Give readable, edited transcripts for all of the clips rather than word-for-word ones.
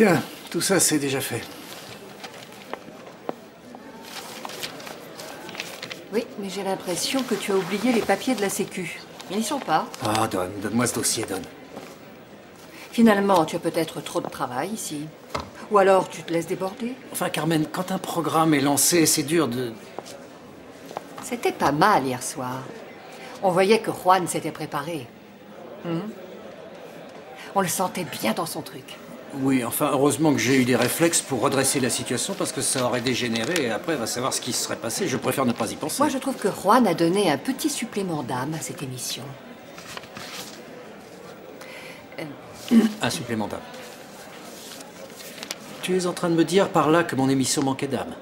Tiens, tout ça, c'est déjà fait. Oui, mais j'ai l'impression que tu as oublié les papiers de la Sécu. Ils n'y sont pas. Ah, donne-moi ce dossier, Don. Finalement, tu as peut-être trop de travail ici. Ou alors tu te laisses déborder. Enfin, Carmen, quand un programme est lancé, c'est dur de... C'était pas mal hier soir. On voyait que Juan s'était préparé. On le sentait bien dans son truc. Oui, enfin, heureusement que j'ai eu des réflexes pour redresser la situation parce que ça aurait dégénéré et après, on va savoir ce qui se serait passé. Je préfère ne pas y penser. Moi, je trouve que Juan a donné un petit supplément d'âme à cette émission. Un supplément d'âme. Tu es en train de me dire par là que mon émission manquait d'âme?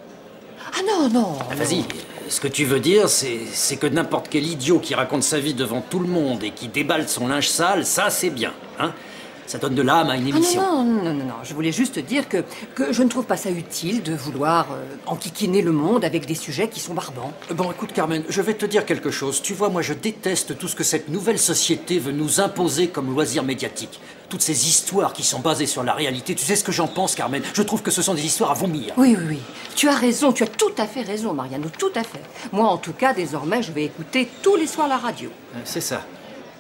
Ah non, non. Ah, vas-y, ce que tu veux dire, c'est que n'importe quel idiot qui raconte sa vie devant tout le monde et qui déballe son linge sale, ça c'est bien, hein? Ça donne de l'âme à une émission. Ah non. Je voulais juste dire que je ne trouve pas ça utile de vouloir enquiquiner le monde avec des sujets qui sont barbants. Bon, écoute, Carmen, je vais te dire quelque chose. Tu vois, moi, je déteste tout ce que cette nouvelle société veut nous imposer comme loisir médiatique. Toutes ces histoires qui sont basées sur la réalité. Tu sais ce que j'en pense, Carmen? Je trouve que ce sont des histoires à vomir. Oui. Tu as raison, tu as tout à fait raison, Mariano, tout à fait. Moi, en tout cas, désormais, je vais écouter tous les soirs la radio. C'est ça.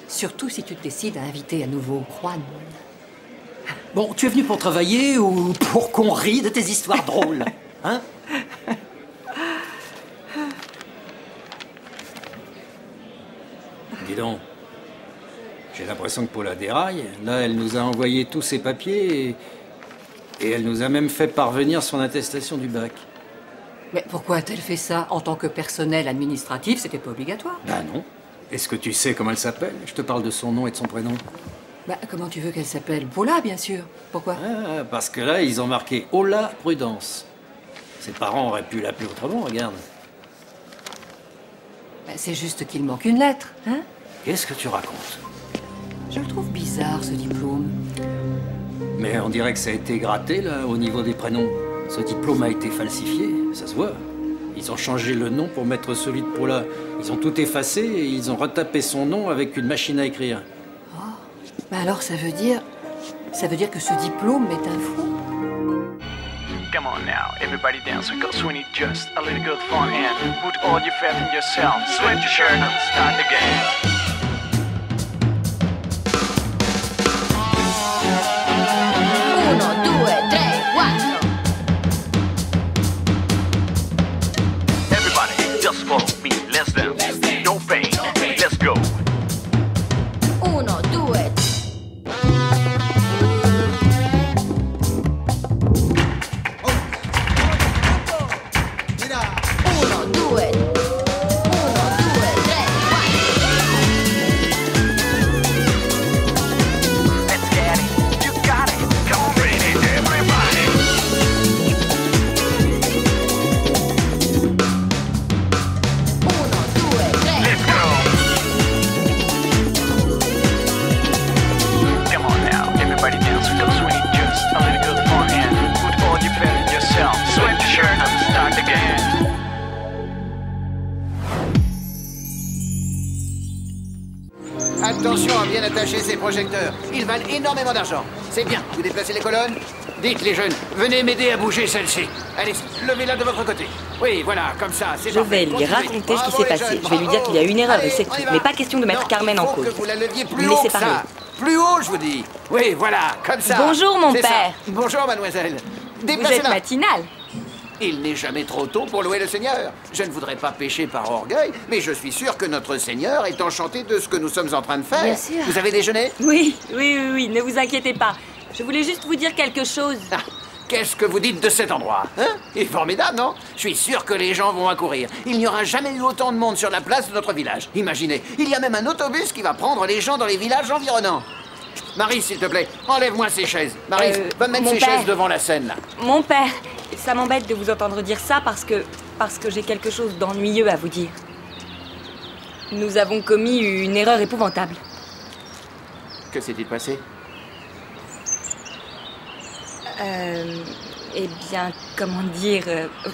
Surtout si tu te décides à inviter à nouveau Juan. Bon, tu es venu pour travailler ou pour qu'on rie de tes histoires drôles, hein? Dis donc, j'ai l'impression que Paula déraille. Là, elle nous a envoyé tous ses papiers et elle nous a même fait parvenir son attestation du bac. Mais pourquoi a-t-elle fait ça? En tant que personnel administratif, c'était pas obligatoire. Ben non. Est-ce que tu sais comment elle s'appelle? Je te parle de son nom et de son prénom. Bah, comment tu veux qu'elle s'appelle? Paula, bien sûr. Pourquoi? Ah, parce que là, ils ont marqué Ola Prudence. Ses parents auraient pu l'appeler autrement, regarde. Bah, c'est juste qu'il manque une lettre, hein? Qu'est-ce que tu racontes? Je le trouve bizarre, ce diplôme. Mais on dirait que ça a été gratté, là, au niveau des prénoms. Ce diplôme a été falsifié, ça se voit. Ils ont changé le nom pour mettre celui de Paula. Ils ont tout effacé et ils ont retapé son nom avec une machine à écrire. Bah alors ça veut dire que ce diplôme est un faux. Come on now, everybody dance because we need just a little good fun and put all your faith in yourself. Sweat your shirt and start the game. Uno, due, tre, quattro. Everybody, just follow me. Let's dance. No pain. Let's go. Uno, due. Uno, due. Uno, due, tre, quattro. Let's get it. You got it. Come on, baby, everybody. Uno, due, tre. Let's go. Come on now, everybody dance because we need just a little good fun and put all your faith in yourself. Sweat your shirt and start the game. Attention à bien attacher ces projecteurs. Ils valent énormément d'argent. C'est bien. Vous déplacez les colonnes? Dites les jeunes, venez m'aider à bouger celle-ci. Allez, levez-la de votre côté. Oui, voilà, comme ça, c'est Je vais lui raconter ce qui s'est passé. Je vais lui dire qu'il y a une erreur et c'est tout. Mais pas question de mettre Carmen en cause. Il faut que vous la leviez plus Vous me haut laissez que ça. parler. Plus haut, je vous dis. Oui, voilà, comme ça. Bonjour, mon C'est ça. père. Bonjour, mademoiselle. Vous Déplacez-la. êtes matinale. Il n'est jamais trop tôt pour louer le Seigneur. Je ne voudrais pas pécher par orgueil, mais je suis sûr que notre Seigneur est enchanté de ce que nous sommes en train de faire. Bien sûr. Vous avez déjeuné? Oui, ne vous inquiétez pas. Je voulais juste vous dire quelque chose. Ah, qu'est-ce que vous dites de cet endroit? Hein? Il est formidable, non? Je suis sûr que les gens vont accourir. Il n'y aura jamais eu autant de monde sur la place de notre village. Imaginez, il y a même un autobus qui va prendre les gens dans les villages environnants. Marie, s'il te plaît, enlève-moi ces chaises. Marie, va mettre mon ces père. chaises devant la scène, là. Mon père, ça m'embête de vous entendre dire ça parce que j'ai quelque chose d'ennuyeux à vous dire. Nous avons commis une erreur épouvantable. Que s'est-il passé? Eh bien, comment dire...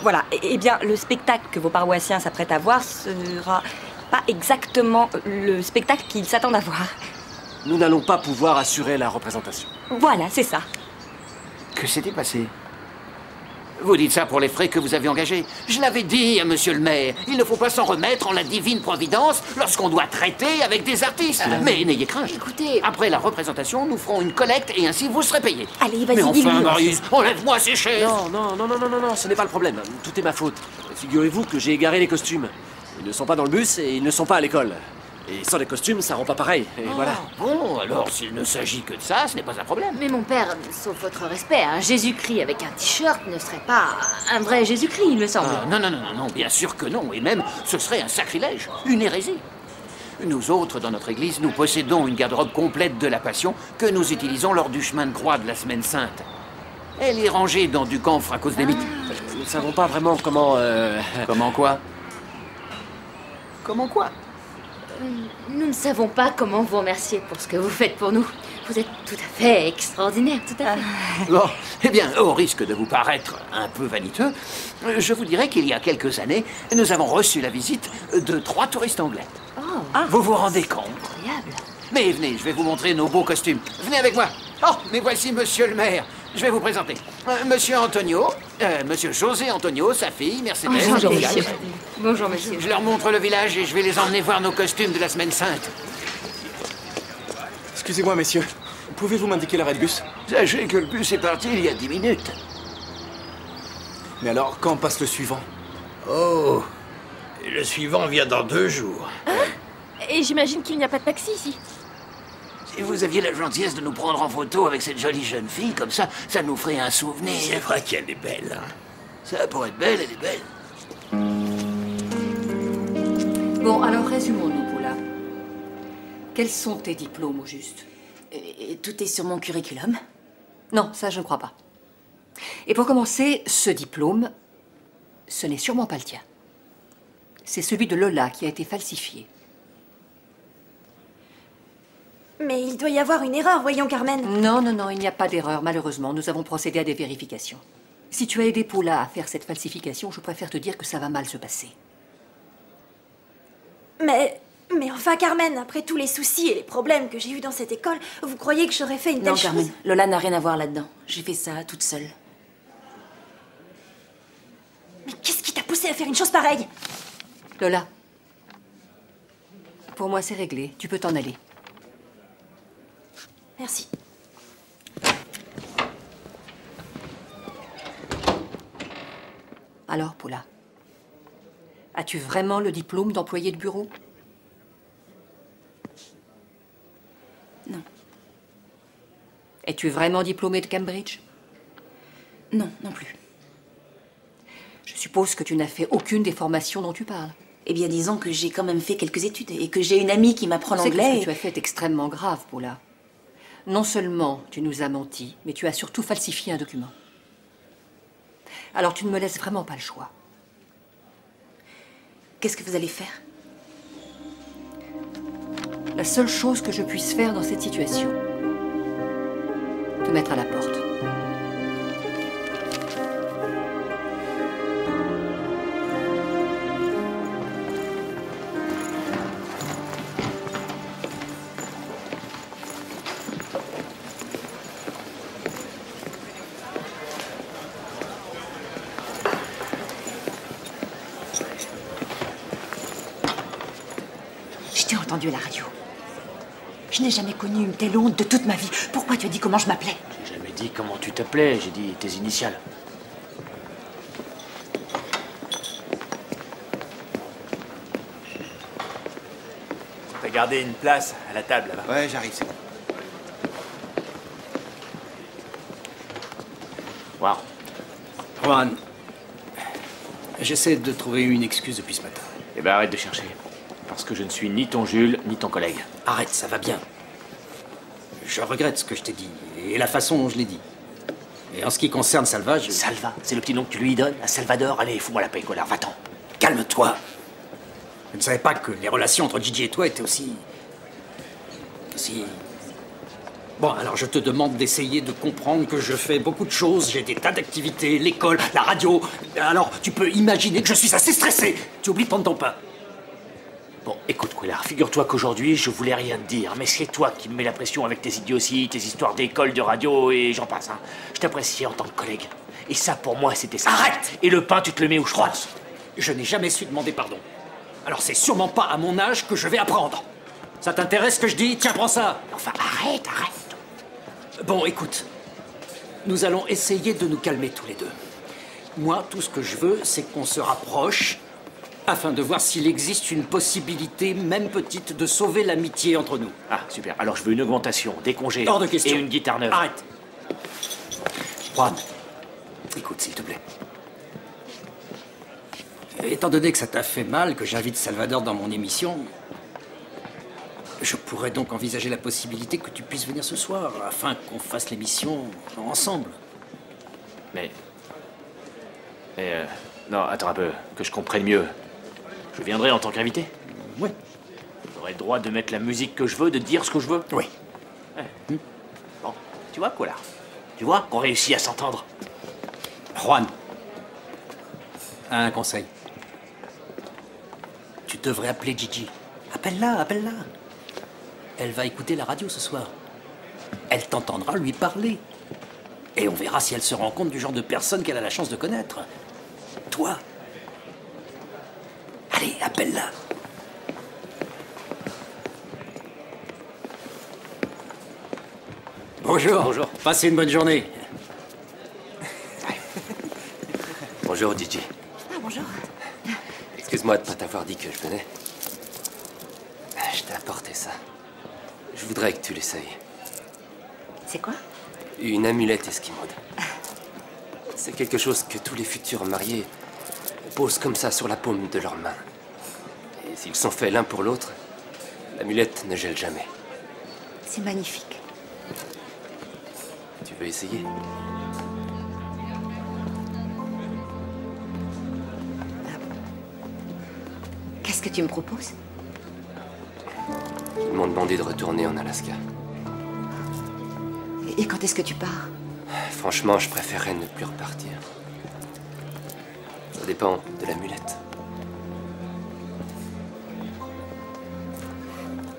voilà, eh bien, le spectacle que vos paroissiens s'apprêtent à voir sera pas exactement le spectacle qu'ils s'attendent à voir. Nous n'allons pas pouvoir assurer la représentation. Voilà, c'est ça. Que s'est-il passé? Vous dites ça pour les frais que vous avez engagés. Je l'avais dit à monsieur le maire, il ne faut pas s'en remettre en la divine providence lorsqu'on doit traiter avec des artistes. Mais n'ayez crainte. Écoutez... Après la représentation, nous ferons une collecte et ainsi vous serez payé. Allez, vas-y, Mais dis-lui. enfin, Marius, enlève-moi ces chaises. Non, ce n'est pas le problème. Tout est ma faute. Figurez-vous que j'ai égaré les costumes. Ils ne sont pas dans le bus et ils ne sont pas à l'école. Et sans les costumes, ça rend pas pareil. Et voilà. Bon, alors s'il ne s'agit que de ça, ce n'est pas un problème. Mais mon père, sauf votre respect, un Jésus-Christ avec un t-shirt ne serait pas un vrai Jésus-Christ, il me semble. Non, bien sûr que non. Et même, ce serait un sacrilège, une hérésie. Nous autres, dans notre église, nous possédons une garde-robe complète de la Passion que nous utilisons lors du chemin de croix de la Semaine Sainte. Elle est rangée dans du camphre à cause des mythes. Nous ne savons pas vraiment comment... Comment quoi? Comment quoi? Nous ne savons pas comment vous remercier pour ce que vous faites pour nous. Vous êtes tout à fait extraordinaire, tout à fait. Bon, eh bien, au risque de vous paraître un peu vaniteux, je vous dirais qu'il y a quelques années, nous avons reçu la visite de 3 touristes anglais. Vous vous rendez compte? Incroyable. Mais venez, je vais vous montrer nos beaux costumes. Venez avec moi. Oh, mais voici monsieur le maire. Je vais vous présenter. Monsieur Antonio, monsieur José Antonio, sa fille, Mercedes. Bonjour, Miguel. monsieur. Bonjour, monsieur. Je leur montre le village et je vais les emmener voir nos costumes de la Semaine Sainte. Excusez-moi, messieurs. Pouvez-vous m'indiquer l'arrêt de bus? Sachez que le bus est parti il y a 10 minutes. Mais alors, quand passe le suivant? Oh, et le suivant vient dans 2 jours. Et j'imagine qu'il n'y a pas de taxi ici. Si vous aviez la gentillesse de nous prendre en photo avec cette jolie jeune fille, comme ça nous ferait un souvenir. C'est vrai qu'elle est belle, hein. Ça, pour être belle, elle est belle. Bon, alors résumons-nous, Paula. Quels sont tes diplômes, au juste? Et tout est sur mon curriculum. Non, ça, je ne crois pas. Et pour commencer, ce diplôme, ce n'est sûrement pas le tien. C'est celui de Lola qui a été falsifié. Mais il doit y avoir une erreur, voyons, Carmen. Non, il n'y a pas d'erreur, malheureusement. Nous avons procédé à des vérifications. Si tu as aidé Paula à faire cette falsification, je préfère te dire que ça va mal se passer. Mais enfin, Carmen, après tous les soucis et les problèmes que j'ai eus dans cette école, vous croyez que j'aurais fait une telle Non, chose? Carmen, Lola n'a rien à voir là-dedans. J'ai fait ça toute seule. Mais qu'est-ce qui t'a poussé à faire une chose pareille? Lola, pour moi, c'est réglé. Tu peux t'en aller. Merci. Alors, Paula, as-tu vraiment le diplôme d'employé de bureau? Non. Es-tu vraiment diplômée de Cambridge? Non, non plus. Je suppose que tu n'as fait aucune des formations dont tu parles. Eh bien, disons que j'ai quand même fait quelques études et que j'ai une amie qui m'apprend C'est que l'anglais. ce que tu as fait est extrêmement grave, Paula. Non seulement tu nous as menti, mais tu as surtout falsifié un document. Alors tu ne me laisses vraiment pas le choix. Qu'est-ce que vous allez faire? La seule chose que je puisse faire dans cette situation, te mettre à la porte. Je t'ai entendu à la radio. Je n'ai jamais connu une telle honte de toute ma vie. Pourquoi tu as dit comment je m'appelais? J'ai jamais dit comment tu t'appelais, j'ai dit tes initiales. T'as gardé une place à la table là-bas. Ouais, j'arrive, c'est bon. Waouh. Juan, j'essaie de trouver une excuse depuis ce matin. Eh ben arrête de chercher. Parce que je ne suis ni ton Jules, ni ton collègue. Arrête, ça va bien. Je regrette ce que je t'ai dit, et la façon dont je l'ai dit. Et en ce qui concerne Salva, je... Salva, c'est le petit nom que tu lui donnes à Salvador. Allez, fous-moi la paix, connard, va-t'en. Calme-toi. Je ne savais pas que les relations entre Gigi et toi étaient aussi... Bon, alors je te demande d'essayer de comprendre que je fais beaucoup de choses. J'ai des tas d'activités, l'école, la radio. Alors, tu peux imaginer que je suis assez stressé. Tu oublies de prendre ton pain. Bon, écoute, Quillard, figure-toi qu'aujourd'hui, je voulais rien te dire, mais c'est toi qui me mets la pression avec tes idioties, tes histoires d'école, de radio et j'en passe, hein. Je t'appréciais en tant que collègue. Et ça, pour moi, c'était ça. Arrête! Et le pain, tu te le mets où je pense. Je n'ai jamais su demander pardon. Alors c'est sûrement pas à mon âge que je vais apprendre. Ça t'intéresse ce que je dis? Tiens, prends ça. Enfin, arrête. Bon, écoute. Nous allons essayer de nous calmer tous les deux. Moi, tout ce que je veux, c'est qu'on se rapproche afin de voir s'il existe une possibilité, même petite, de sauver l'amitié entre nous. Ah, super. Alors je veux une augmentation, des congés. Hors de question. Et une guitare neuve. Arrête. Juan, écoute, s'il te plaît. Étant donné que ça t'a fait mal, que j'invite Salvador dans mon émission, je pourrais donc envisager la possibilité que tu puisses venir ce soir, afin qu'on fasse l'émission ensemble. Mais... non, attends un peu, que je comprenne mieux. Je viendrai en tant qu'invité? Oui. J'aurai le droit de mettre la musique que je veux, de dire ce que je veux? Oui. Ouais. Bon, tu vois, Quillard? Tu vois qu'on réussit à s'entendre? Juan, un conseil. Tu devrais appeler Gigi. Appelle-la. Elle va écouter la radio ce soir. Elle t'entendra lui parler. Et on verra si elle se rend compte du genre de personne qu'elle a la chance de connaître. Toi. Allez, appelle-la. Bonjour. Bonjour. Passez une bonne journée. Bonjour, Gigi. Ah, bonjour. Excuse-moi de pas t'avoir dit que je venais. Je t'ai apporté ça. Je voudrais que tu l'essayes. C'est quoi? Une amulette esquimaude. C'est quelque chose que tous les futurs mariés posent comme ça sur la paume de leurs mains. Et s'ils sont faits l'un pour l'autre, l'amulette ne gèle jamais. C'est magnifique. Tu veux essayer? Qu'est-ce que tu me proposes? Ils m'ont demandé de retourner en Alaska. Et quand est-ce que tu pars? Franchement, je préférerais ne plus repartir. Ça dépend de l'amulette.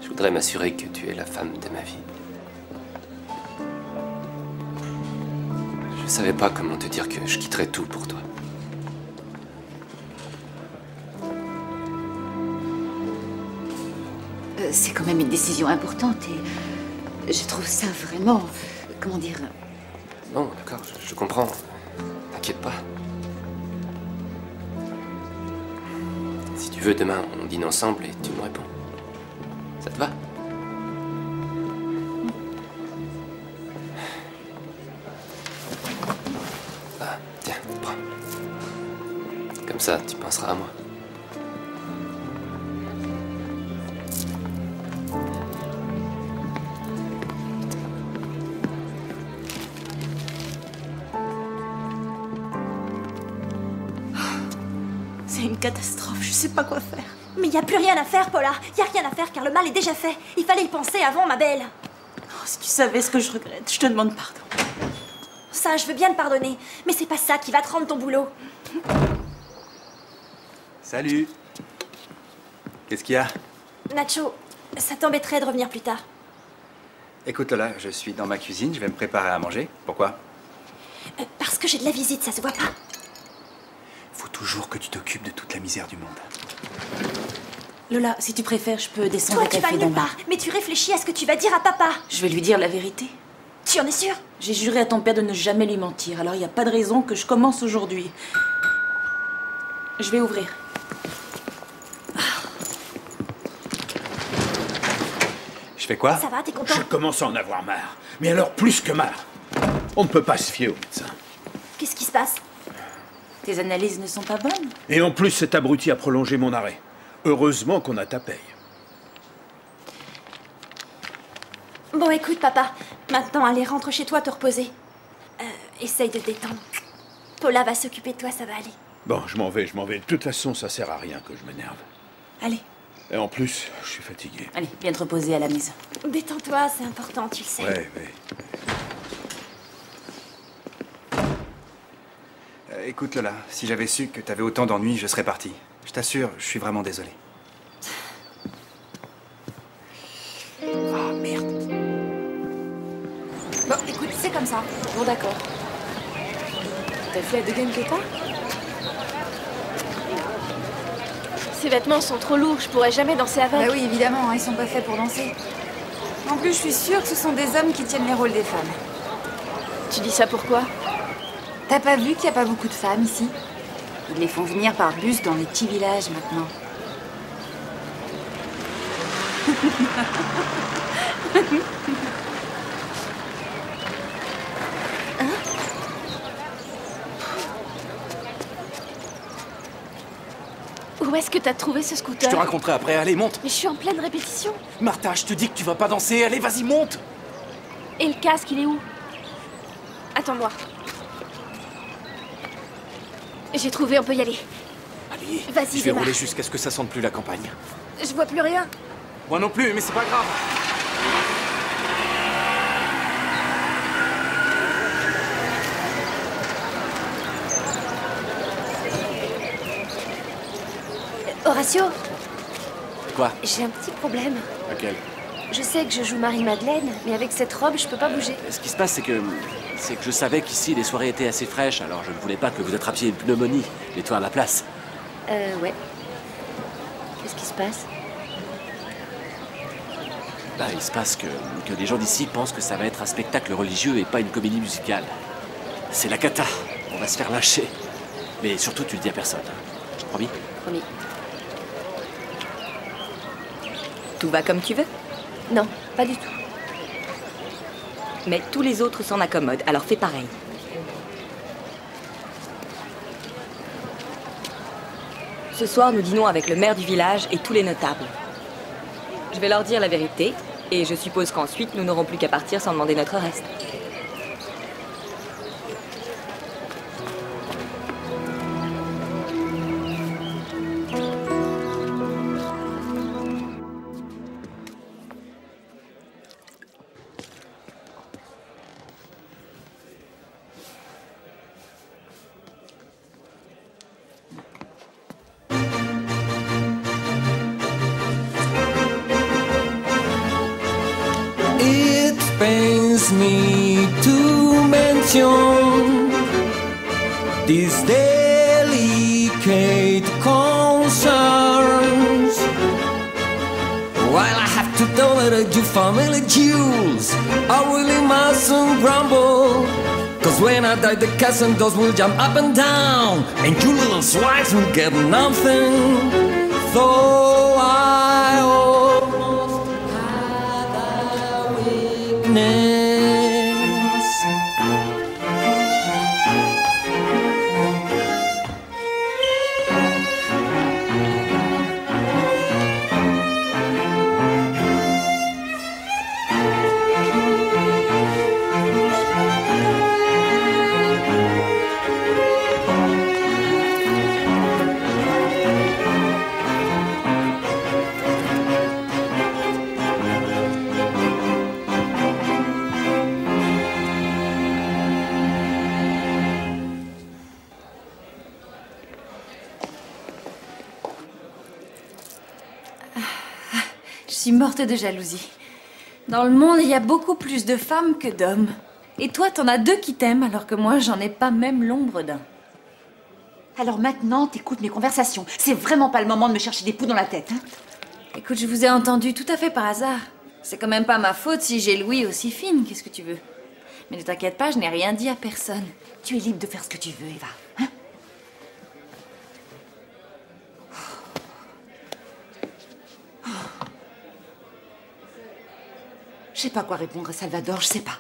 Je voudrais m'assurer que tu es la femme de ma vie. Je savais pas comment te dire que je quitterais tout pour toi. C'est quand même une décision importante et je trouve ça vraiment... Comment dire? Non, d'accord, je comprends. T'inquiète pas. Si tu veux, demain, on dîne ensemble et tu me réponds. Ça te va? Ah, tiens, prends. Comme ça, tu penseras à moi. C'est une catastrophe, je sais pas quoi faire. Mais y a plus rien à faire, Paula. Y a rien à faire car le mal est déjà fait. Il fallait y penser avant, ma belle. Oh, si tu savais ce que je regrette, je te demande pardon. Ça, je veux bien te pardonner. Mais c'est pas ça qui va te rendre ton boulot. Salut. Qu'est-ce qu'il y a? Nacho, ça t'embêterait de revenir plus tard. Écoute Lola, je suis dans ma cuisine, je vais me préparer à manger. Pourquoi? Parce que j'ai de la visite, ça se voit pas. Faut toujours que tu t'occupes de toute la misère du monde. Lola, si tu préfères, je peux descendre Toi, au tu vas café nulle d'en bas. part. Mais tu réfléchis à ce que tu vas dire à papa. Je vais lui dire la vérité. Tu en es sûr? J'ai juré à ton père de ne jamais lui mentir, alors il n'y a pas de raison que je commence aujourd'hui. Je vais ouvrir. Je fais quoi? Ça va, t'es content? Je commence à en avoir marre. Mais alors plus que marre. On ne peut pas se fier au médecin. Qu'est-ce qui se passe? Tes analyses ne sont pas bonnes? Et en plus, cet abruti a prolongé mon arrêt. Heureusement qu'on a ta paye. Bon, écoute, papa. Maintenant, allez, rentre chez toi te reposer. Essaye de te détendre. Paula va s'occuper de toi, ça va aller. Bon, je m'en vais. De toute façon, ça sert à rien que je m'énerve. Allez. Et en plus, je suis fatigué. Allez, viens te reposer à la maison. Détends-toi, c'est important, tu le sais. Ouais. Écoute Lola, si j'avais su que t'avais autant d'ennuis, je serais parti. Je t'assure, je suis vraiment désolé. d'accord. T'as fait de game pas? Ces vêtements sont trop lourds, je pourrais jamais danser avec. Bah oui, évidemment, ils sont pas faits pour danser. En plus, je suis sûre que ce sont des hommes qui tiennent les rôles des femmes. Tu dis ça pourquoi? T'as pas vu qu'il n'y a pas beaucoup de femmes ici? Ils les font venir par bus dans les petits villages maintenant. Où est-ce que t'as trouvé ce scooter? Je te raconterai après, allez, monte. Mais je suis en pleine répétition. Martha, je te dis que tu vas pas danser, allez, vas-y, monte. Et le casque, il est où? Attends-moi. J'ai trouvé, on peut y aller. Allez, vas-y, je vais démarre. rouler jusqu'à ce que ça sente plus la campagne. Je vois plus rien. Moi non plus, mais c'est pas grave. Horatio, Quoi? j'ai un petit problème. Lequel? Je sais que je joue Marie-Madeleine, mais avec cette robe, je peux pas bouger. Ce qui se passe, c'est que je savais qu'ici, les soirées étaient assez fraîches, alors je ne voulais pas que vous attrapiez une pneumonie, et toi à la place. Ouais. Qu'est-ce qui se passe? Bah, il se passe que les gens d'ici pensent que ça va être un spectacle religieux et pas une comédie musicale. C'est la cata. On va se faire lyncher. Mais surtout, tu le dis à personne. Promis? Promis. Tout va comme tu veux? Non, pas du tout. Mais tous les autres s'en accommodent, alors fais pareil. Ce soir, nous dînons avec le maire du village et tous les notables. Je vais leur dire la vérité, et je suppose qu'ensuite, nous n'aurons plus qu'à partir sans demander notre reste. It pains me to mention these delicate concerns. While I have to tolerate your family jewels, I really mustn't grumble. Cause when I die, the cats and dogs will jump up and down, and you little swags will get nothing. Though I almost had a weakness. Je suis morte de jalousie. Dans le monde, il y a beaucoup plus de femmes que d'hommes. Et toi, t'en as 2 qui t'aiment, alors que moi, j'en ai pas même l'ombre d'un. Alors maintenant, t'écoutes mes conversations. C'est vraiment pas le moment de me chercher des poux dans la tête, hein? Écoute, je vous ai entendu tout à fait par hasard. C'est quand même pas ma faute si j'ai l'ouïe aussi fine, qu'est-ce que tu veux? Mais ne t'inquiète pas, je n'ai rien dit à personne. Tu es libre de faire ce que tu veux, Eva. Hein? Je sais pas quoi répondre à Salvador, je sais pas.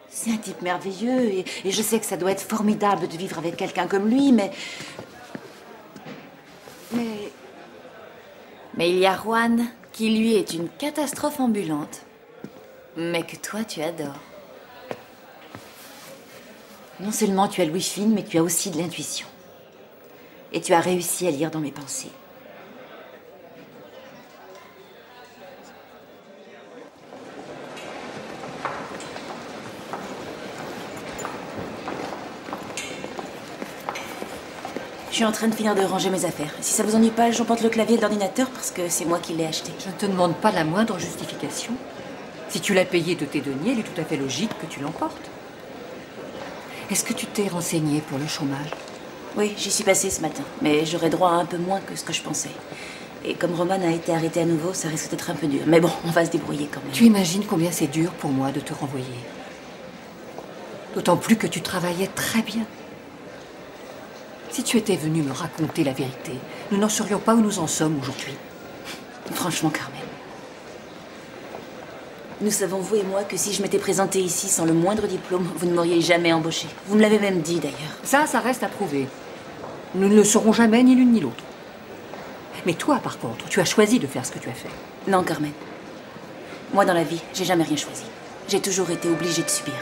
C'est un type merveilleux et je sais que ça doit être formidable de vivre avec quelqu'un comme lui, mais il y a Juan, qui lui est une catastrophe ambulante. Mais que toi, tu adores. non seulement tu as l'ouïe fine, mais tu as aussi de l'intuition. Et tu as réussi à lire dans mes pensées. Je suis en train de finir de ranger mes affaires. Si ça vous ennuie pas, j'emporte le clavier de l'ordinateur parce que c'est moi qui l'ai acheté. Je ne te demande pas la moindre justification. Si tu l'as payé de tes deniers, il est tout à fait logique que tu l'emportes. Est-ce que tu t'es renseigné pour le chômage? Oui, j'y suis passée ce matin, mais j'aurais droit à un peu moins que ce que je pensais. Et comme Roman a été arrêté à nouveau, ça risque d'être un peu dur. Mais bon, on va se débrouiller quand même. Tu imagines combien c'est dur pour moi de te renvoyer. D'autant plus que tu travaillais très bien. Si tu étais venu me raconter la vérité, nous n'en serions pas où nous en sommes aujourd'hui. Franchement, Carmen. Nous savons, vous et moi, que si je m'étais présentée ici sans le moindre diplôme, vous ne m'auriez jamais embauchée. Vous me l'avez même dit, d'ailleurs. Ça reste à prouver. Nous ne le saurons jamais, ni l'une ni l'autre. Mais toi, par contre, tu as choisi de faire ce que tu as fait. Non, Carmen. Moi, dans la vie, j'ai jamais rien choisi. J'ai toujours été obligée de subir.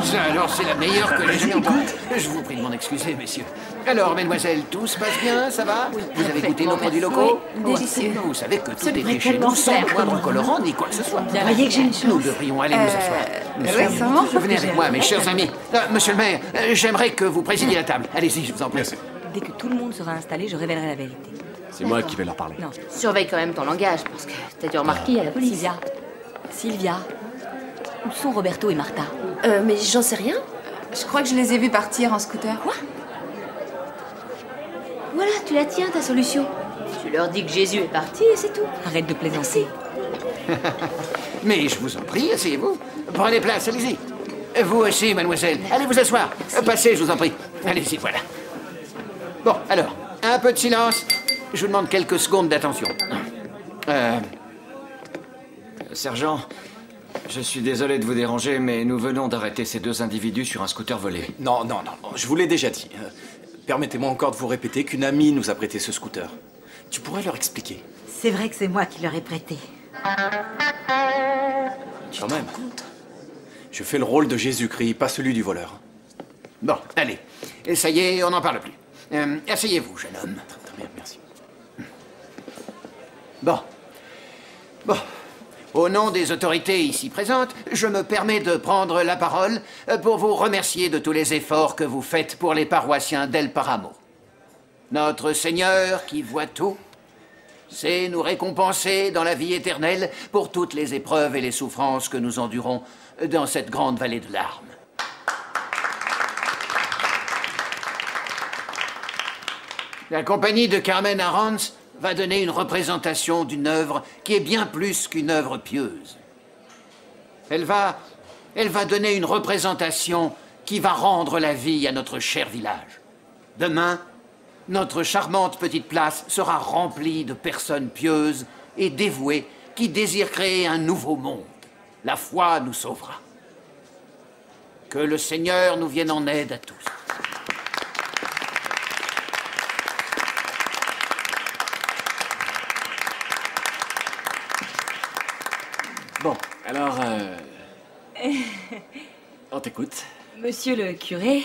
Ça, alors, c'est la meilleure que j'ai jamais entendue. Je vous prie de m'en excuser, messieurs. Alors, mesdemoiselles, tout se passe bien, ça va? Vous avez goûté nos produits locaux? Oui, délicieux. Vous savez que tout est fait chez nous sans le moindre colorant ni quoi que ce soit. Vous voyez que j'ai une chance. Nous devrions aller nous asseoir. Récemment, Venez avec moi, mes chers amis. Monsieur le maire, j'aimerais que vous présidiez la table. Allez-y, je vous en prie. Merci. Dès que tout le monde sera installé, je révélerai la vérité. C'est moi qui vais leur parler. Non. Surveille quand même ton langage, parce que t'as dû remarquer à la police. Sylvia, où sont Roberto et Martha? Mais j'en sais rien. Je crois que je les ai vus partir en scooter. Quoi? Voilà, tu la tiens, ta solution. Tu leur dis que Jésus est parti et c'est tout. Arrête de plaisanter. Mais je vous en prie, asseyez-vous. Prenez place, allez-y. Vous aussi, mademoiselle. Allez vous asseoir. Passez, je vous en prie. Allez-y, voilà. Bon, alors, un peu de silence. Je vous demande quelques secondes d'attention. Sergent, je suis désolé de vous déranger, mais nous venons d'arrêter ces deux individus sur un scooter volé. Non, je vous l'ai déjà dit. Permettez-moi encore de vous répéter qu'une amie nous a prêté ce scooter. Tu pourrais leur expliquer. C'est vrai que c'est moi qui leur ai prêté. Quand même. Je fais le rôle de Jésus-Christ, pas celui du voleur. Bon, allez. Et ça y est, on n'en parle plus. Asseyez-vous, jeune homme. Très bien, merci. Bon. Au nom des autorités ici présentes, je me permets de prendre la parole pour vous remercier de tous les efforts que vous faites pour les paroissiens d'El Paramo. Notre Seigneur, qui voit tout, sait nous récompenser dans la vie éternelle pour toutes les épreuves et les souffrances que nous endurons dans cette grande vallée de larmes. La compagnie de Carmen Arons va donner une représentation d'une œuvre qui est bien plus qu'une œuvre pieuse. Elle va donner une représentation qui va rendre la vie à notre cher village. Demain, notre charmante petite place sera remplie de personnes pieuses et dévouées qui désirent créer un nouveau monde. La foi nous sauvera. Que le Seigneur nous vienne en aide à tous. Bon, alors, on t'écoute. Monsieur le curé,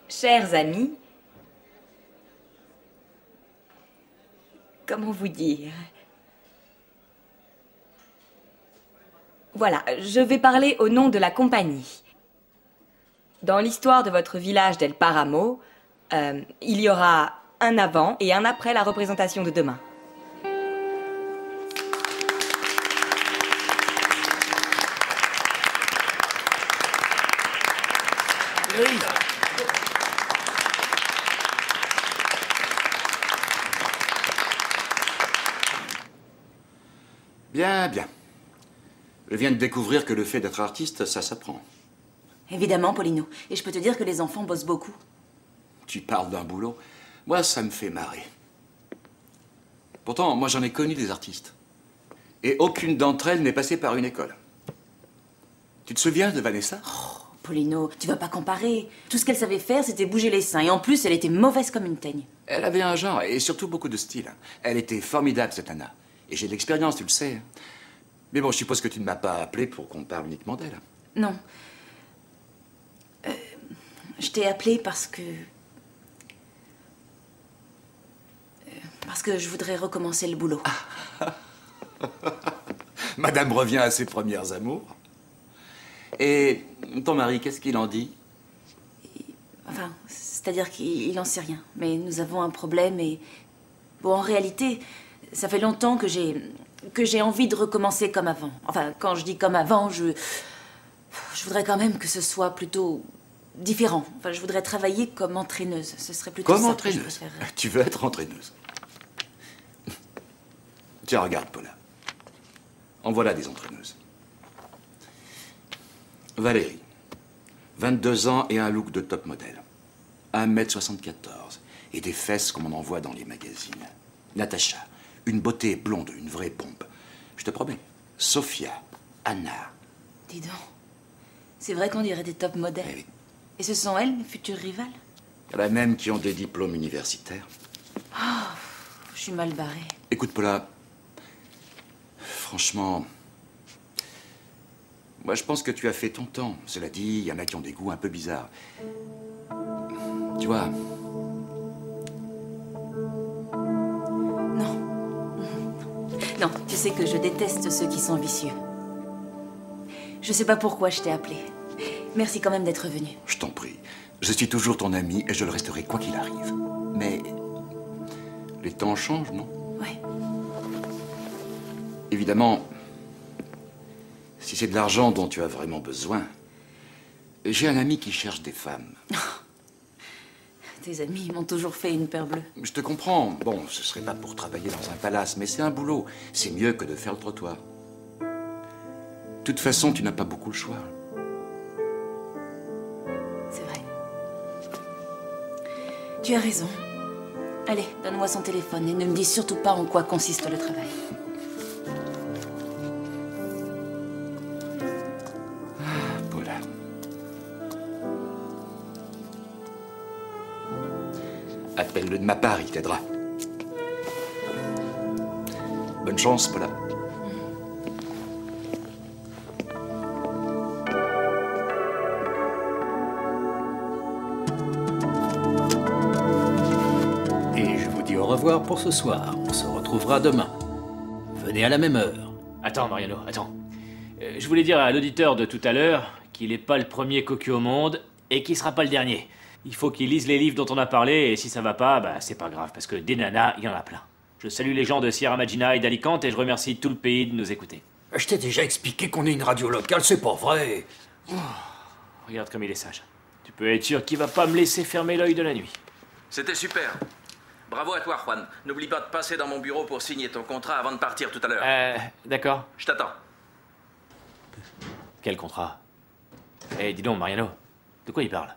chers amis, comment vous dire? Voilà, je vais parler au nom de la compagnie. Dans l'histoire de votre village d'El Paramo, il y aura un avant et un après la représentation de demain. Bien. Je viens de découvrir que le fait d'être artiste, ça s'apprend. Évidemment, Paulino. Et je peux te dire que les enfants bossent beaucoup. Tu parles d'un boulot. Moi, ça me fait marrer. Pourtant, moi, j'en ai connu des artistes. Et aucune d'entre elles n'est passée par une école. Tu te souviens de Vanessa? Oh, Paulino, tu vas pas comparer. Tout ce qu'elle savait faire, c'était bouger les seins. Et en plus, elle était mauvaise comme une teigne. Elle avait un genre et surtout beaucoup de style. Elle était formidable, cette Anna. Et j'ai de l'expérience, tu le sais. Mais bon, je suppose que tu ne m'as pas appelé pour qu'on parle uniquement d'elle. Non. Je t'ai appelé parce que je voudrais recommencer le boulot. Madame revient à ses premières amours. Et ton mari, qu'est-ce qu'il en dit? Enfin, c'est-à-dire qu'il en sait rien. Mais nous avons un problème et... Bon, en réalité, ça fait longtemps que j'ai envie de recommencer comme avant. Enfin, quand je dis comme avant, je voudrais quand même que ce soit plutôt différent. Enfin, je voudrais travailler comme entraîneuse. Ce serait plutôt Comme ça entraîneuse? que je préférerais. Tu veux être entraîneuse? Tiens, regarde, Paula. En voilà des entraîneuses. Valérie, 22 ans et un look de top modèle. 1m74 et des fesses comme on en voit dans les magazines. Natacha, une beauté blonde, une vraie bombe. Je te promets. Sophia, Anna. Dis donc, c'est vrai qu'on dirait des top modèles. Eh oui. Et ce sont elles, mes futures rivales? Il y en a même qui ont des diplômes universitaires. Oh, je suis mal barrée. Écoute, Paula, franchement, moi je pense que tu as fait ton temps. Cela dit, il y en a qui ont des goûts un peu bizarres. Tu vois... Non, tu sais que je déteste ceux qui sont vicieux. Je sais pas pourquoi je t'ai appelé. Merci quand même d'être venu. Je t'en prie. Je suis toujours ton ami et je le resterai quoi qu'il arrive. Mais les temps changent, non? Oui. Évidemment, si c'est de l'argent dont tu as vraiment besoin, j'ai un ami qui cherche des femmes. Tes amis m'ont toujours fait une paire bleue. Je te comprends. Bon, ce serait pas pour travailler dans un palace, mais c'est un boulot. C'est mieux que de faire le trottoir. De toute façon, tu n'as pas beaucoup le choix. C'est vrai. Tu as raison. Allez, donne-moi son téléphone et ne me dis surtout pas en quoi consiste le travail. Paula. Appelle-le de ma part, il t'aidera. Bonne chance, Paula. Et je vous dis au revoir pour ce soir. On se retrouvera demain. Venez à la même heure. Attends, Mariano, attends. Je voulais dire à l'auditeur de tout à l'heure qu'il n'est pas le premier cocu au monde et qu'il sera pas le dernier. Il faut qu'il lise les livres dont on a parlé et si ça va pas, bah c'est pas grave parce que des nanas, il y en a plein. Je salue les gens de Sierra Magina et d'Alicante et je remercie tout le pays de nous écouter. Je t'ai déjà expliqué qu'on est une radio locale, c'est pas vrai. Oh, regarde comme il est sage. Tu peux être sûr qu'il va pas me laisser fermer l'œil de la nuit. C'était super. Bravo à toi, Juan. N'oublie pas de passer dans mon bureau pour signer ton contrat avant de partir tout à l'heure. D'accord. Je t'attends. Quel contrat? Eh, dis donc, Mariano, de quoi il parle?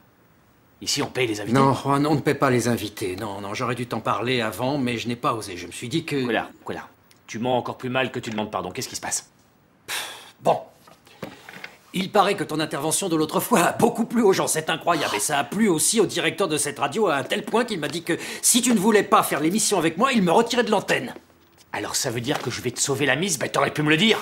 Ici, on paye les invités. Non, Juan, on ne paie pas les invités. Non, non, j'aurais dû t'en parler avant, mais je n'ai pas osé. Je me suis dit que... Quoi, tu mens encore plus mal que tu demandes pardon. Qu'est-ce qui se passe? Bon. Il paraît que ton intervention de l'autre fois a beaucoup plu aux gens, c'est incroyable. Et ça a plu aussi au directeur de cette radio à un tel point qu'il m'a dit que si tu ne voulais pas faire l'émission avec moi, il me retirait de l'antenne. Alors ça veut dire que je vais te sauver la mise? Bah t'aurais pu me le dire.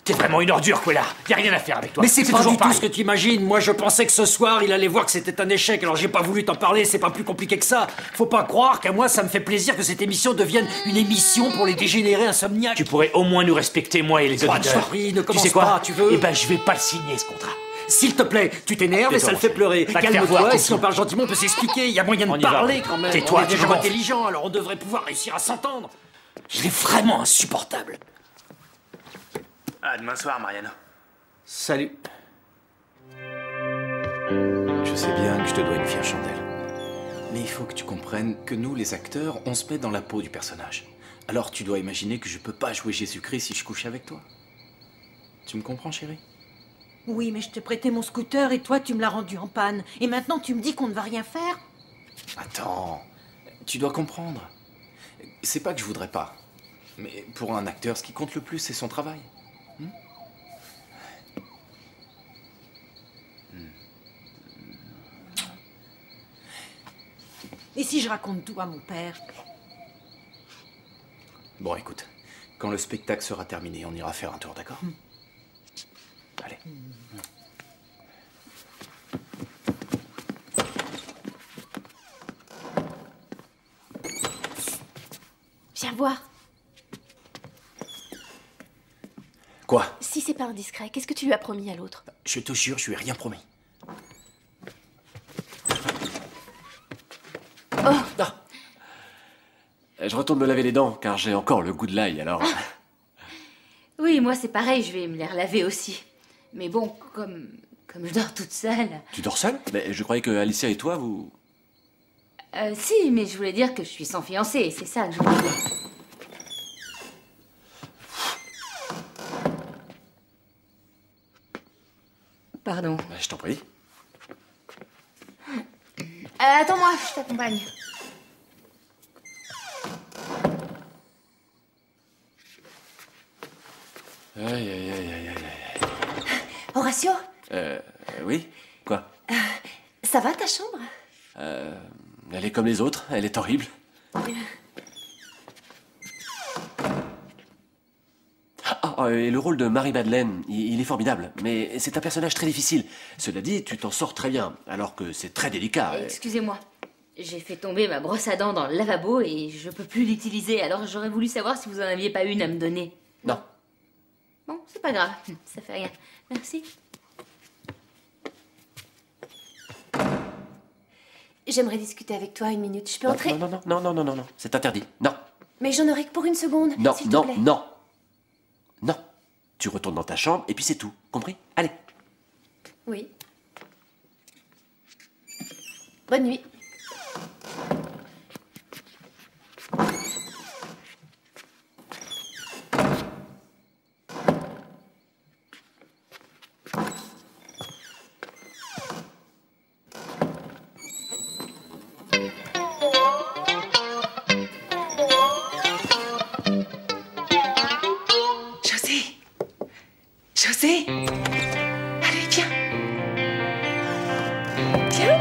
T'es vraiment une ordure, Quella. Y a rien à faire avec toi. Mais c'est pas toujours du tout pareil. ce que tu imagines. Moi, je pensais que ce soir, il allait voir que c'était un échec. Alors j'ai pas voulu t'en parler, c'est pas plus compliqué que ça. Faut pas croire qu'à moi, ça me fait plaisir que cette émission devienne une émission pour les dégénérés insomniaques. Tu pourrais au moins nous respecter, moi et les Juan, auditeurs. sorry, ne commence tu sais quoi pas, tu veux? Eh ben, je vais pas le signer, ce contrat. S'il te plaît, tu t'énerves et ça le fait pleurer. Va te faire voir, Calme-toi, et ton si on parle gentiment, on peut s'expliquer. Il y a moyen On de y va. parler quand même. Tais-toi, On est tu des gens m'en fous. intelligents, alors on devrait pouvoir réussir à s'entendre. Il est vraiment insupportable. À demain soir, Mariano. Salut. Je sais bien que je te dois une fière chandelle. Mais il faut que tu comprennes que nous, les acteurs, on se met dans la peau du personnage. Alors tu dois imaginer que je peux pas jouer Jésus-Christ si je couche avec toi. Tu me comprends, chérie? Oui, mais je t'ai prêté mon scooter et toi, tu me l'as rendu en panne. Et maintenant, tu me dis qu'on ne va rien faire? Attends, tu dois comprendre. C'est pas que je voudrais pas. Mais pour un acteur, ce qui compte le plus, c'est son travail. Et si je raconte tout à mon père? Bon, écoute, quand le spectacle sera terminé, on ira faire un tour, d'accord? Allez. Viens voir. Quoi? Si c'est pas indiscret, qu'est-ce que tu lui as promis à l'autre? Je te jure, je lui ai rien promis. Oh. Ah. Je retourne me laver les dents, car j'ai encore le goût de l'ail, alors... Oui, moi c'est pareil, je vais me les relaver aussi. Mais bon, comme je dors toute seule... Tu dors seule? Mais je croyais que Alicia et toi, vous... Si, mais je voulais dire que je suis sans fiancé, c'est ça que je voulais dire. Pardon. Bah, je t'en prie. Attends-moi, je t'accompagne. Aïe, aïe, aïe, aïe, aïe. Horatio, Oui? Quoi? ça va ta chambre? Elle est comme les autres, elle est horrible. Ah, et le rôle de Marie-Madeleine, il est formidable, mais c'est un personnage très difficile. Cela dit, tu t'en sors très bien, alors que c'est très délicat. Excusez-moi, j'ai fait tomber ma brosse à dents dans le lavabo et je peux plus l'utiliser, alors j'aurais voulu savoir si vous en aviez pas une à me donner. Non. Bon, c'est pas grave, ça fait rien. Merci. J'aimerais discuter avec toi une minute. Je peux entrer? Non, c'est interdit. Non, Mais j'en aurai que pour une seconde. non, s'il te non, plaît. non. Non. Tu retournes dans ta chambre et puis c'est tout. Compris? Allez. Oui. Bonne nuit. José, allez, viens. Viens.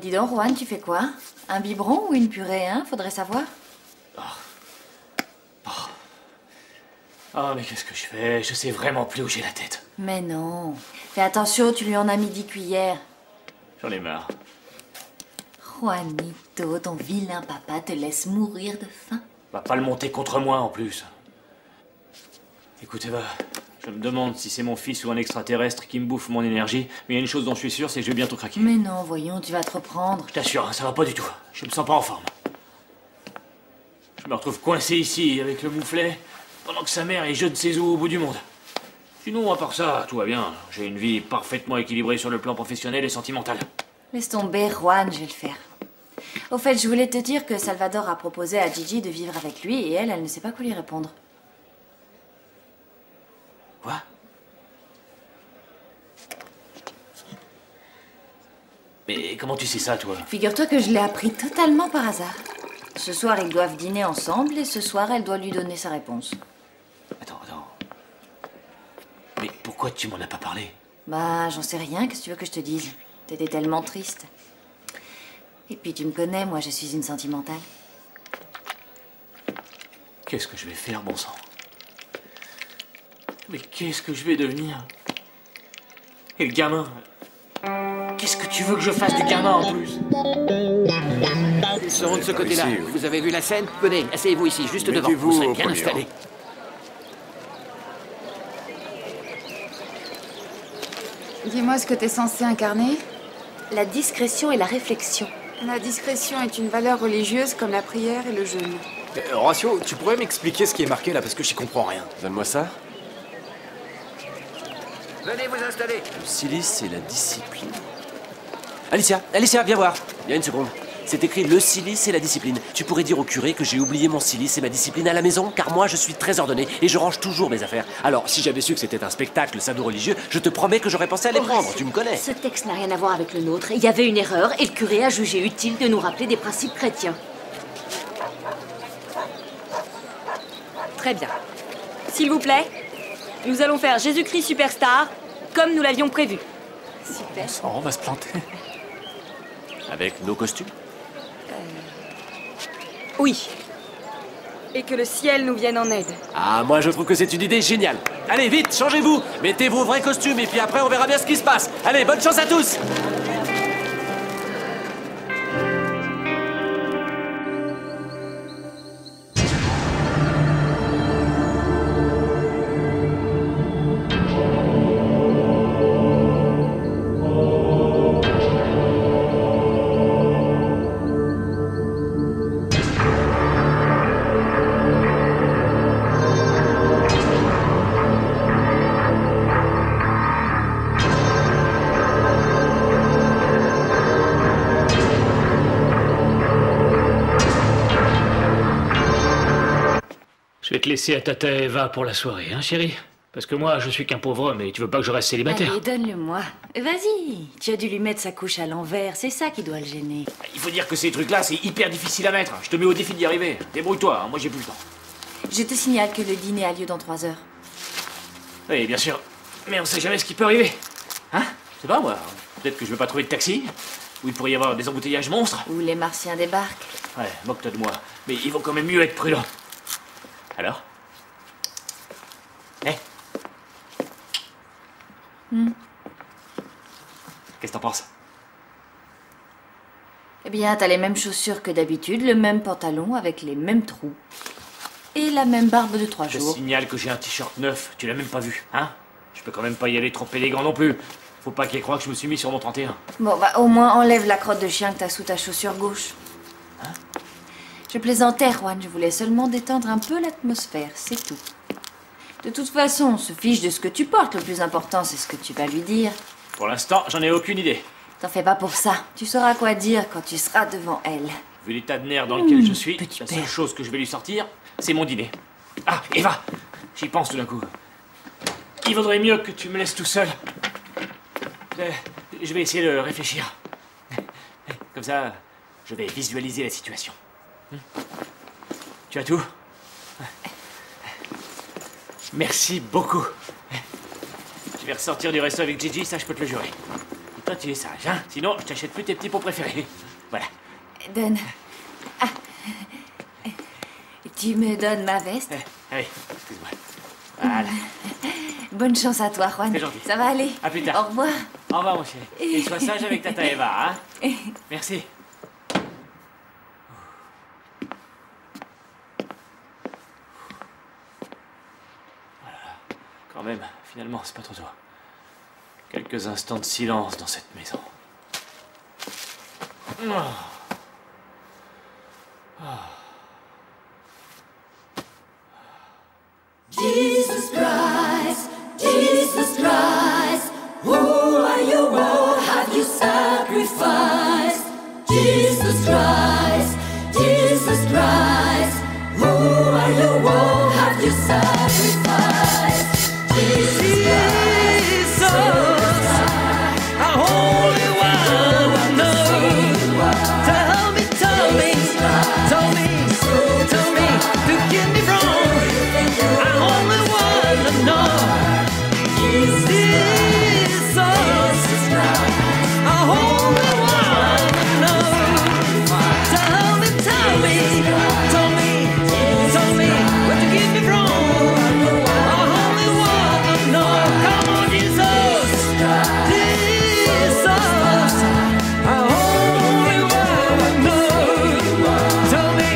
Dis donc, Juan, tu fais quoi? Un biberon ou une purée, hein? Faudrait savoir. Oh, mais qu'est-ce que je fais? Je sais vraiment plus où j'ai la tête. Mais non. Fais attention, tu lui en as mis 10 cuillères. J'en ai marre. Juanito, ton vilain papa te laisse mourir de faim. Va pas le monter contre moi en plus. Écoute, Eva, je me demande si c'est mon fils ou un extraterrestre qui me bouffe mon énergie, mais il y a une chose dont je suis sûr, c'est que je vais bientôt craquer. Mais non, voyons, tu vas te reprendre. Je t'assure, hein, ça va pas du tout. Je me sens pas en forme. Je me retrouve coincé ici avec le mouflet, pendant que sa mère est je ne sais où au bout du monde. Sinon, à part ça, tout va bien. J'ai une vie parfaitement équilibrée sur le plan professionnel et sentimental. Laisse tomber, Juan, je vais le faire. Au fait, je voulais te dire que Salvador a proposé à Gigi de vivre avec lui et elle ne sait pas quoi lui répondre. Quoi? Mais comment tu sais ça, toi? Figure-toi que je l'ai appris totalement par hasard. Ce soir, ils doivent dîner ensemble et ce soir, elle doit lui donner sa réponse. Attends. Mais pourquoi tu m'en as pas parlé? Bah, j'en sais rien, qu'est-ce que tu veux que je te dise? T'étais tellement triste. Et puis tu me connais, moi je suis une sentimentale. Qu'est-ce que je vais faire, bon sang? Mais qu'est-ce que je vais devenir? Et le gamin? Qu'est-ce que tu veux que je fasse du gamin en plus? Ils seront de ce côté-là. Vous avez vu la scène? Venez, asseyez-vous ici, juste devant. Vous serez bien installés. Dis-moi ce que t'es censé incarner. La discrétion et la réflexion. La discrétion est une valeur religieuse comme la prière et le jeûne. Horatio, tu pourrais m'expliquer ce qui est marqué là, parce que j'y comprends rien. Donne-moi ça. Venez vous installer. Le silice et la discipline. Alicia, viens voir. Il y a une seconde. C'est écrit le silice et la discipline. Tu pourrais dire au curé que j'ai oublié mon silice et ma discipline à la maison, car moi je suis très ordonné et je range toujours mes affaires. Alors, si j'avais su que c'était un spectacle pseudo-religieux, je te promets que j'aurais pensé à les prendre, tu me connais. Ce texte n'a rien à voir avec le nôtre. Il y avait une erreur et le curé a jugé utile de nous rappeler des principes chrétiens. Très bien. S'il vous plaît, nous allons faire Jésus-Christ Superstar comme nous l'avions prévu. Super. On va se planter. Avec nos costumes? Oui. Et que le ciel nous vienne en aide. Ah, moi je trouve que c'est une idée géniale. Allez, vite, changez-vous. Mettez vos vrais costumes et puis après, on verra bien ce qui se passe. Allez, bonne chance à tous. Je vais te laisser à Tata Eva pour la soirée, hein, chérie? Parce que moi, je suis qu'un pauvre homme et tu veux pas que je reste célibataire. Allez, donne-le-moi. Vas-y. Tu as dû lui mettre sa couche à l'envers. C'est ça qui doit le gêner. Il faut dire que ces trucs-là, c'est hyper difficile à mettre. Je te mets au défi d'y arriver. Débrouille-toi, hein, moi j'ai plus le temps. Je te signale que le dîner a lieu dans 3 heures. Oui, bien sûr. Mais on sait jamais ce qui peut arriver. Hein? Je sais pas, moi. Peut-être que je vais pas trouver de taxi. Ou il pourrait y avoir des embouteillages monstres. Ou les martiens débarquent. Ouais, moque-toi de moi. Mais il vaut quand même mieux être prudent. Alors? Hé? Qu'est-ce que t'en penses? Eh bien, t'as les mêmes chaussures que d'habitude, le même pantalon avec les mêmes trous. Et la même barbe de 3 Je jours. signale que j'ai un t-shirt neuf. Tu l'as même pas vu, hein? Je peux quand même pas y aller trop élégant non plus. Faut pas qu'il croie que je me suis mis sur mon 31. Bon, bah au moins enlève la crotte de chien que t'as sous ta chaussure gauche. Hein? Je plaisantais, Juan. Je voulais seulement détendre un peu l'atmosphère, c'est tout. De toute façon, on se fiche de ce que tu portes. Le plus important, c'est ce que tu vas lui dire. Pour l'instant, j'en ai aucune idée. T'en fais pas pour ça. Tu sauras quoi dire quand tu seras devant elle. Vu l'état de nerfs dans lequel je suis, la seule chose que je vais lui sortir, c'est mon dîner. Ah, Eva! J'y pense tout d'un coup. Il vaudrait mieux que tu me laisses tout seul. Je vais essayer de réfléchir. Comme ça, je vais visualiser la situation. Tu as tout? Merci beaucoup. Je vais ressortir du resto avec Gigi, ça je peux te le jurer. Et toi tu es sage, hein? Sinon, je t'achète plus tes petits pots préférés. Voilà. Donne. Ah. Tu me donnes ma veste? Allez, excuse-moi. Voilà. Bonne chance à toi, Juan. C'est gentil. Ça va aller. À plus tard. Au revoir. Au revoir, mon chéri. Et sois sage avec Tata Eva, hein? Merci. Quand même, finalement, c'est pas trop tôt. Quelques instants de silence dans cette maison. Jesus Christ, Jesus Christ, who are you, what have you sacrificed? Jesus Christ, Jesus Christ, who are you, what have you sacrificed? Jesus Christ, I only want to know. Tell me, to get me wrong. I only want to know. Is this us? I only want to know. Tell me, what you get me wrong. I only want to know. Come on, Jesus. This us. I only want to know. Tell me,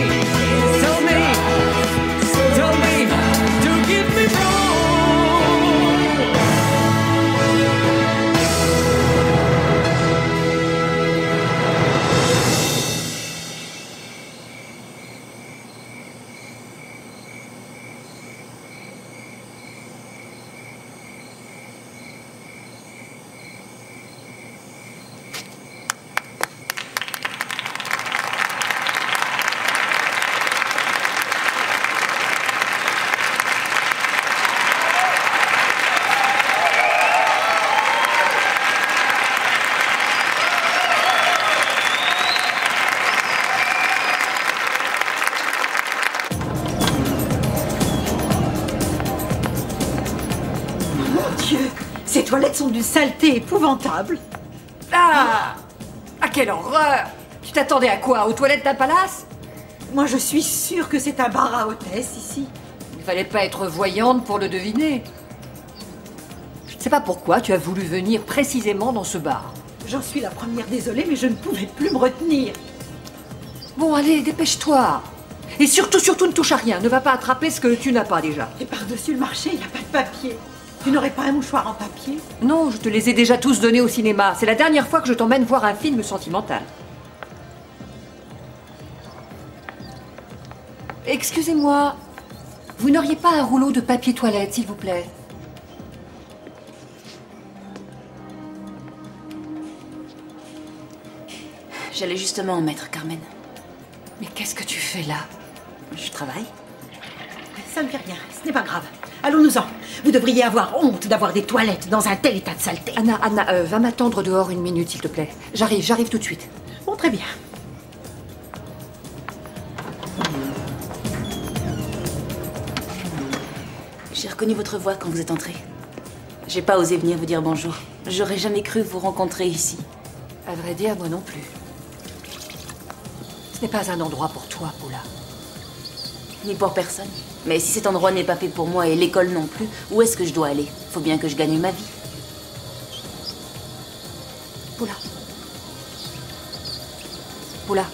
to get me wrong. Ces toilettes sont d'une saleté épouvantable. Ah! Ah, quelle horreur! Tu t'attendais à quoi? Aux toilettes d'un palace? Moi, je suis sûre que c'est un bar à hôtesse ici. Il fallait pas être voyante pour le deviner. C'est pas pourquoi tu as voulu venir précisément dans ce bar. J'en suis la première désolée, mais je ne pouvais plus me retenir. Bon, allez, dépêche-toi. Et surtout, surtout, ne touche à rien. Ne va pas attraper ce que tu n'as pas déjà. Et par-dessus le marché, il n'y a pas de papier. Tu n'aurais pas un mouchoir en papier? Non, je te les ai déjà tous donnés au cinéma. C'est la dernière fois que je t'emmène voir un film sentimental. Excusez-moi, vous n'auriez pas un rouleau de papier toilette, s'il vous plaît? J'allais justement en mettre, Carmen. Mais qu'est-ce que tu fais là? Je travaille. Ça ne fait rien, ce n'est pas grave. Allons-nous-en. Vous devriez avoir honte d'avoir des toilettes dans un tel état de saleté. Anna, va m'attendre dehors une minute, s'il te plaît. J'arrive tout de suite. Bon, très bien. J'ai reconnu votre voix quand vous êtes entrée. J'ai pas osé venir vous dire bonjour. J'aurais jamais cru vous rencontrer ici. À vrai dire, moi non plus. Ce n'est pas un endroit pour toi, Paula. Ni pour personne. Mais si cet endroit n'est pas fait pour moi et l'école non plus, où est-ce que je dois aller? Faut bien que je gagne ma vie. Paula. Paula.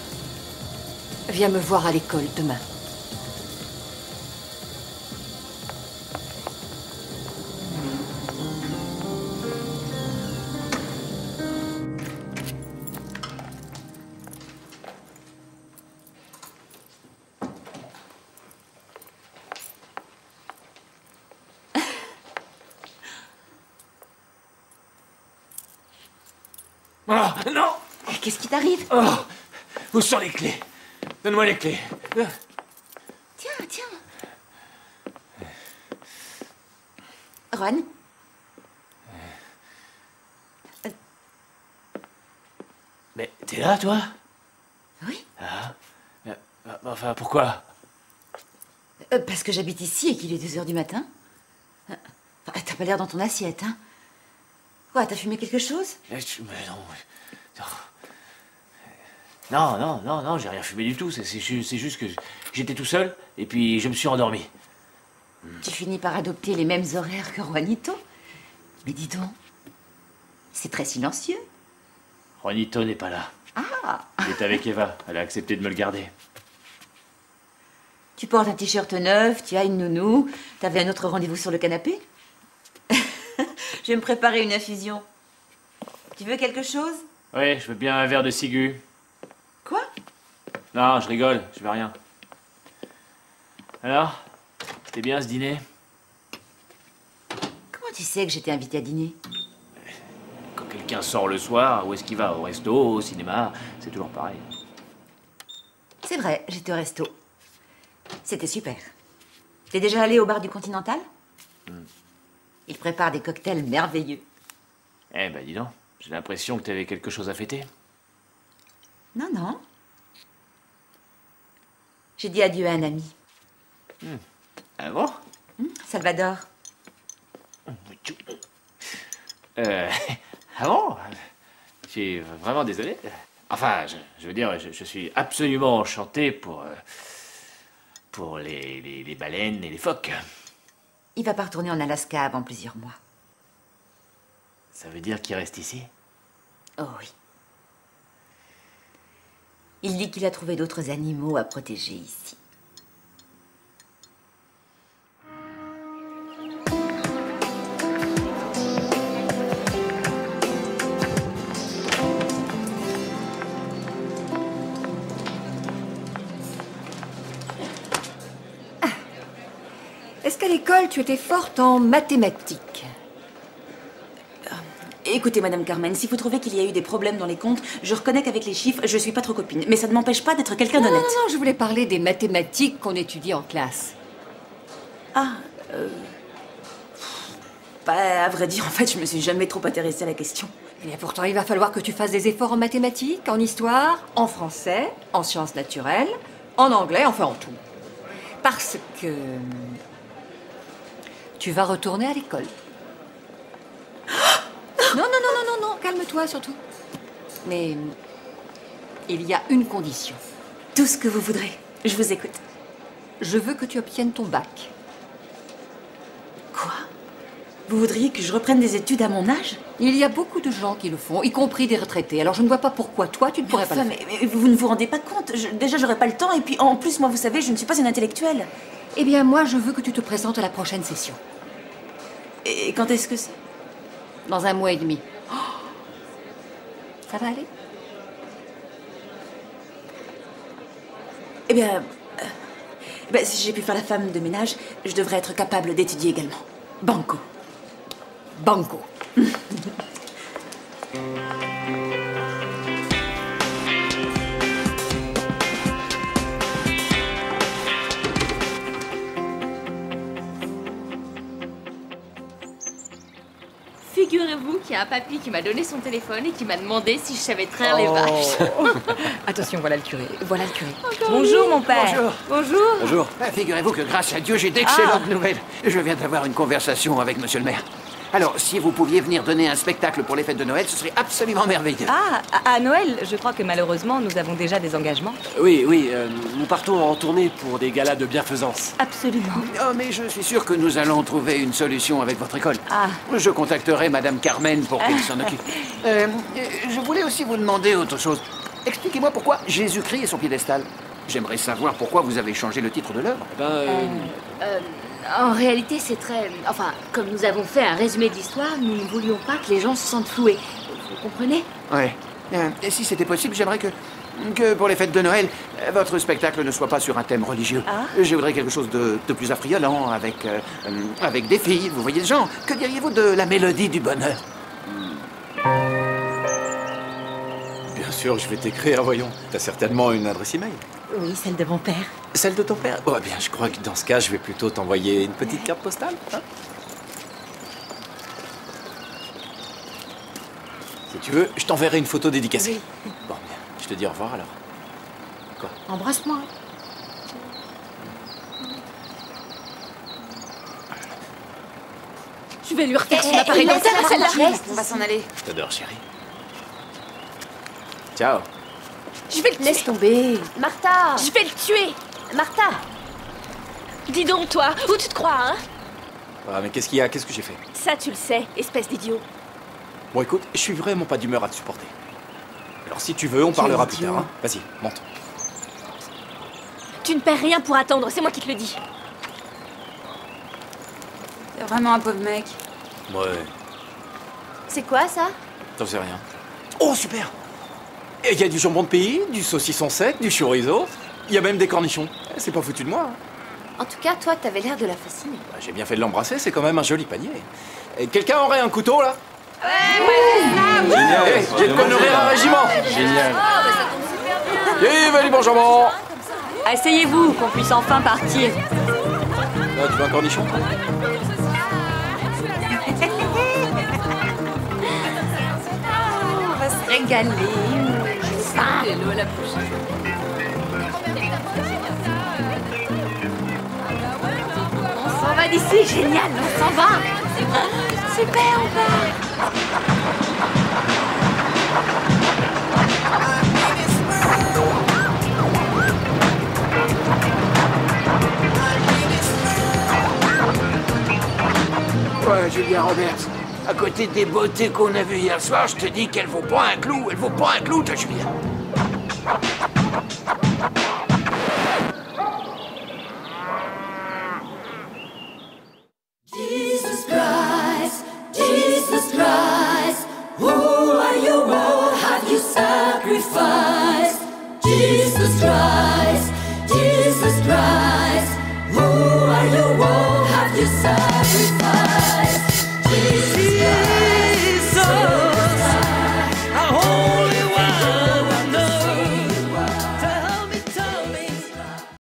Viens me voir à l'école demain. Oh, non! Qu'est-ce qui t'arrive? Oh! Où sont les clés? Donne-moi les clés. Tiens. Juan? Mais t'es là, toi? Oui. Ah. Enfin, pourquoi? Parce que j'habite ici et qu'il est 2 heures du matin. T'as pas l'air dans ton assiette, hein? Quoi, t'as fumé quelque chose? Mais non. Non, j'ai rien fumé du tout. C'est juste que j'étais tout seul et puis je me suis endormi. Tu finis par adopter les mêmes horaires que Juanito. Mais dis donc, c'est très silencieux. Juanito n'est pas là. Ah! Il est avec Eva. Elle a accepté de me le garder. Tu portes un t-shirt neuf, tu as une nounou, t'avais un autre rendez-vous sur le canapé? Je vais me préparer une infusion. Tu veux quelque chose? Oui, je veux bien un verre de ciguë. Quoi? Non, je rigole, je veux rien. Alors, c'était bien ce dîner? Comment tu sais que j'étais invitée à dîner? Quand quelqu'un sort le soir, où est-ce qu'il va? Au resto, au cinéma? C'est toujours pareil. C'est vrai, j'étais au resto. C'était super. T'es déjà allé au bar du Continental? Ils préparent des cocktails merveilleux. Eh ben dis donc, j'ai l'impression que t'avais quelque chose à fêter. Non. J'ai dit adieu à un ami. Ah bon? Salvador. Ah bon? Je suis vraiment désolé. Enfin, je veux dire, je suis absolument enchanté pour les baleines et les phoques. Il va pas retourner en Alaska avant plusieurs mois. Ça veut dire qu'il reste ici? Oh oui. Il dit qu'il a trouvé d'autres animaux à protéger ici. Est-ce qu'à l'école, tu étais forte en mathématiques? Écoutez, Madame Carmen, si vous trouvez qu'il y a eu des problèmes dans les comptes, je reconnais qu'avec les chiffres, je suis pas trop copine. Mais ça ne m'empêche pas d'être quelqu'un d'honnête. Non, je voulais parler des mathématiques qu'on étudie en classe. Bah, à vrai dire, en fait, je me suis jamais trop intéressée à la question. Et pourtant, il va falloir que tu fasses des efforts en mathématiques, en histoire, en français, en sciences naturelles, en anglais, enfin en tout. Parce que tu vas retourner à l'école. Non, calme-toi surtout. Mais il y a une condition. Tout ce que vous voudrez. Je vous écoute. Je veux que tu obtiennes ton bac. Quoi? Vous voudriez que je reprenne des études à mon âge? Il y a beaucoup de gens qui le font, y compris des retraités. Alors je ne vois pas pourquoi toi, tu ne pourrais pas le faire. Mais vous ne vous rendez pas compte. Déjà, j'aurais pas le temps. Et puis, en plus, moi, vous savez, je ne suis pas une intellectuelle. Eh bien, moi, je veux que tu te présentes à la prochaine session. Et quand est-ce que c'est? Dans 1 mois et demi. Oh, ça va aller? Eh bien, si j'ai pu faire la femme de ménage, je devrais être capable d'étudier également. Banco. Banco. Figurez-vous qu'il y a un papy qui m'a donné son téléphone et qui m'a demandé si je savais traire les vaches. Attention, voilà le curé. Voilà le curé. Encore Bonjour, lui. mon père. Bonjour. Bonjour. Bonjour. Figurez-vous que grâce à Dieu, j'ai d'excellentes nouvelles. Je viens d'avoir une conversation avec monsieur le maire. Alors, si vous pouviez venir donner un spectacle pour les fêtes de Noël, ce serait absolument merveilleux. Ah, à Noël, je crois que malheureusement, nous avons déjà des engagements. Oui, nous partons en tournée pour des galas de bienfaisance. Absolument. Oh, mais je suis sûr que nous allons trouver une solution avec votre école. Ah. Je contacterai Madame Carmen pour qu'elle s'en occupe. Je voulais aussi vous demander autre chose. Expliquez-moi pourquoi Jésus-Christ est son piédestal. J'aimerais savoir pourquoi vous avez changé le titre de l'œuvre. En réalité, c'est très... Enfin, comme nous avons fait un résumé de l'histoire, nous ne voulions pas que les gens se sentent floués. Vous comprenez? Ouais. Et si c'était possible, j'aimerais que pour les fêtes de Noël, votre spectacle ne soit pas sur un thème religieux. Ah. Je voudrais quelque chose de plus affriolant, avec des filles, vous voyez le genre. Que diriez-vous de la mélodie du bonheur? Bien sûr, je vais t'écrire, voyons. T'as certainement une adresse email. Oui, celle de mon père. Celle de ton père? Oh, bien, je crois que dans ce cas, je vais plutôt t'envoyer une petite carte postale. Hein? Si tu veux, je t'enverrai une photo dédicacée. Oui. Bon, bien. Je te dis au revoir alors. Quoi? Embrasse-moi. Je vais lui refaire son appareil dentaire à celle-là. On va s'en aller. Je t'adore, chérie. Ciao. Je vais le tuer. Laisse tomber. Martha! Je vais le tuer. Martha! Dis donc, toi, où tu te crois, hein? Ah, mais qu'est-ce qu'il y a? Qu'est-ce que j'ai fait? Ça, tu le sais, espèce d'idiot. Bon, écoute, je suis vraiment pas d'humeur à te supporter. Alors, si tu veux, on parlera plus tard. Hein? Vas-y, monte. Tu ne perds rien pour attendre, c'est moi qui te le dis. C'est vraiment un pauvre mec. Ouais, C'est quoi, ça? t'en sais rien. Oh, super! Et il y a du jambon de pays, du saucisson sec, du chorizo. Il y a même des cornichons. C'est pas foutu de moi. Hein. En tout cas, toi, t'avais l'air de la fasciner. Bah, j'ai bien fait de l'embrasser, c'est quand même un joli panier. Et quelqu'un aurait un couteau, là? Génial. Hey, j'ai de quoi nourrir un régiment. Génial. Vive les bons jambons! Asseyez-vous, qu'on puisse enfin partir. Là, tu veux un cornichon? On va se régaler. J'ai faim. De l'eau à la bouche. On s'en va d'ici, génial, on s'en va. Super, on va. Ouais, Julia Roberts, à côté des beautés qu'on a vues hier soir, je te dis qu'elle vaut pas un clou. Elle vaut pas un clou, ta Julia. Jesus Christ, who are you? What have you sacrificed? Jesus Christ.